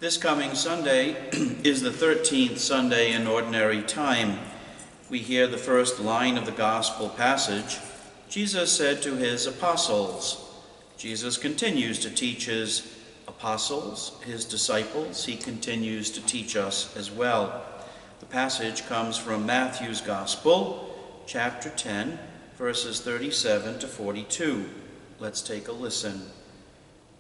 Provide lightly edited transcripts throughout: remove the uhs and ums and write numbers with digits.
This coming Sunday is the 13th Sunday in Ordinary Time. We hear the first line of the Gospel passage. Jesus said to his apostles. Jesus continues to teach his apostles, his disciples. He continues to teach us as well. The passage comes from Matthew's Gospel, chapter 10, verses 37 to 42. Let's take a listen.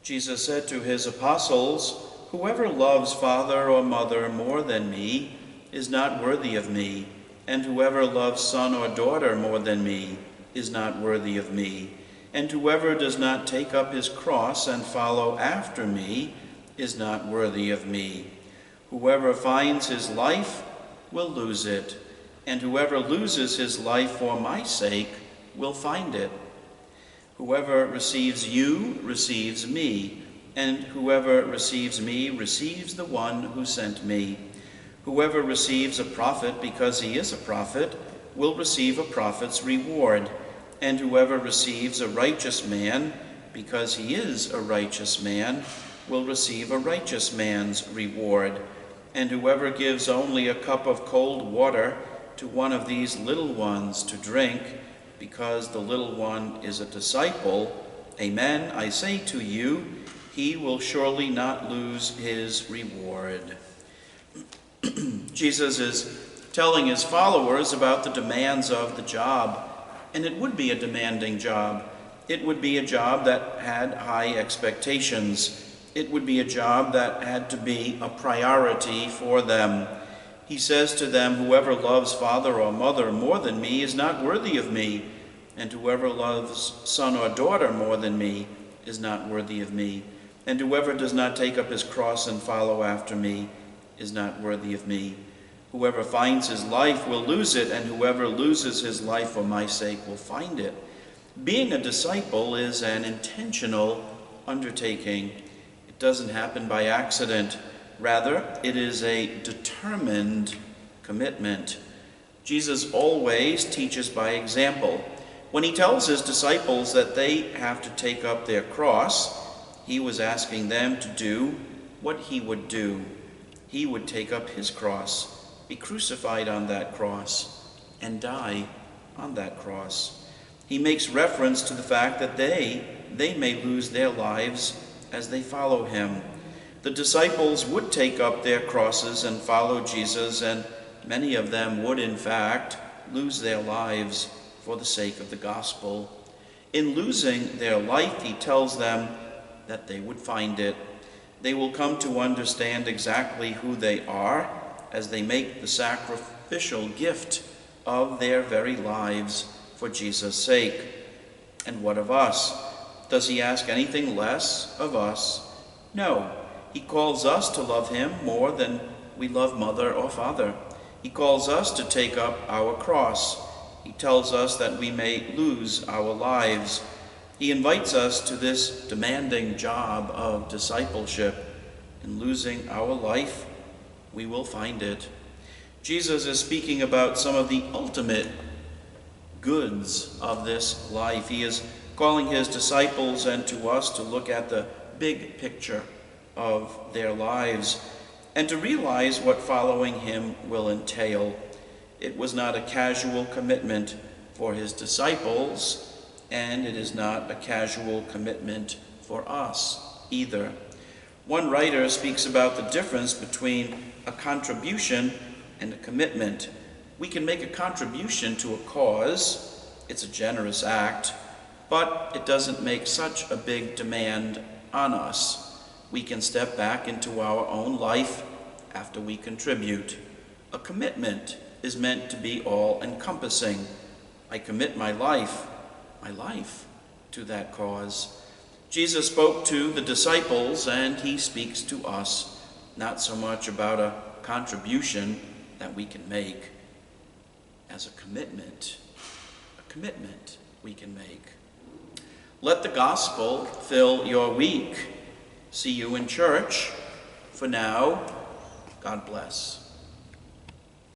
Jesus said to his apostles, "Whoever loves father or mother more than me is not worthy of me, and whoever loves son or daughter more than me is not worthy of me, and whoever does not take up his cross and follow after me is not worthy of me. Whoever finds his life will lose it, and whoever loses his life for my sake will find it. Whoever receives you receives me, and whoever receives me receives the one who sent me. Whoever receives a prophet because he is a prophet will receive a prophet's reward, and whoever receives a righteous man because he is a righteous man will receive a righteous man's reward. And whoever gives only a cup of cold water to one of these little ones to drink, because the little one is a disciple, amen, I say to you, he will surely not lose his reward." Jesus is telling his followers about the demands of the job, and it would be a demanding job. It would be a job that had high expectations. It would be a job that had to be a priority for them. He says to them, "Whoever loves father or mother more than me is not worthy of me, and whoever loves son or daughter more than me is not worthy of me. And whoever does not take up his cross and follow after me is not worthy of me. Whoever finds his life will lose it, and whoever loses his life for my sake will find it." Being a disciple is an intentional undertaking. It doesn't happen by accident. Rather, it is a determined commitment. Jesus always teaches by example. When he tells his disciples that they have to take up their cross, he was asking them to do what he would do. He would take up his cross, be crucified on that cross, and die on that cross. He makes reference to the fact that they may lose their lives as they follow him. The disciples would take up their crosses and follow Jesus, and many of them would, in fact, lose their lives for the sake of the gospel. In losing their life, he tells them that they would find it. They will come to understand exactly who they are as they make the sacrificial gift of their very lives for Jesus' sake. And what of us? Does he ask anything less of us? No. He calls us to love him more than we love mother or father. He calls us to take up our cross. He tells us that we may lose our lives. He invites us to this demanding job of discipleship. In losing our life, we will find it. Jesus is speaking about some of the ultimate goods of this life. He is calling his disciples and to us to look at the big picture of their lives and to realize what following him will entail. It was not a casual commitment for his disciples, and it is not a casual commitment for us either. One writer speaks about the difference between a contribution and a commitment. We can make a contribution to a cause. It's a generous act, but it doesn't make such a big demand on us. We can step back into our own life after we contribute. A commitment is meant to be all-encompassing. I commit my life to that cause. Jesus spoke to the disciples, and he speaks to us, not so much about a contribution that we can make as a commitment we can make. Let the gospel fill your week. See you in church. For now, God bless.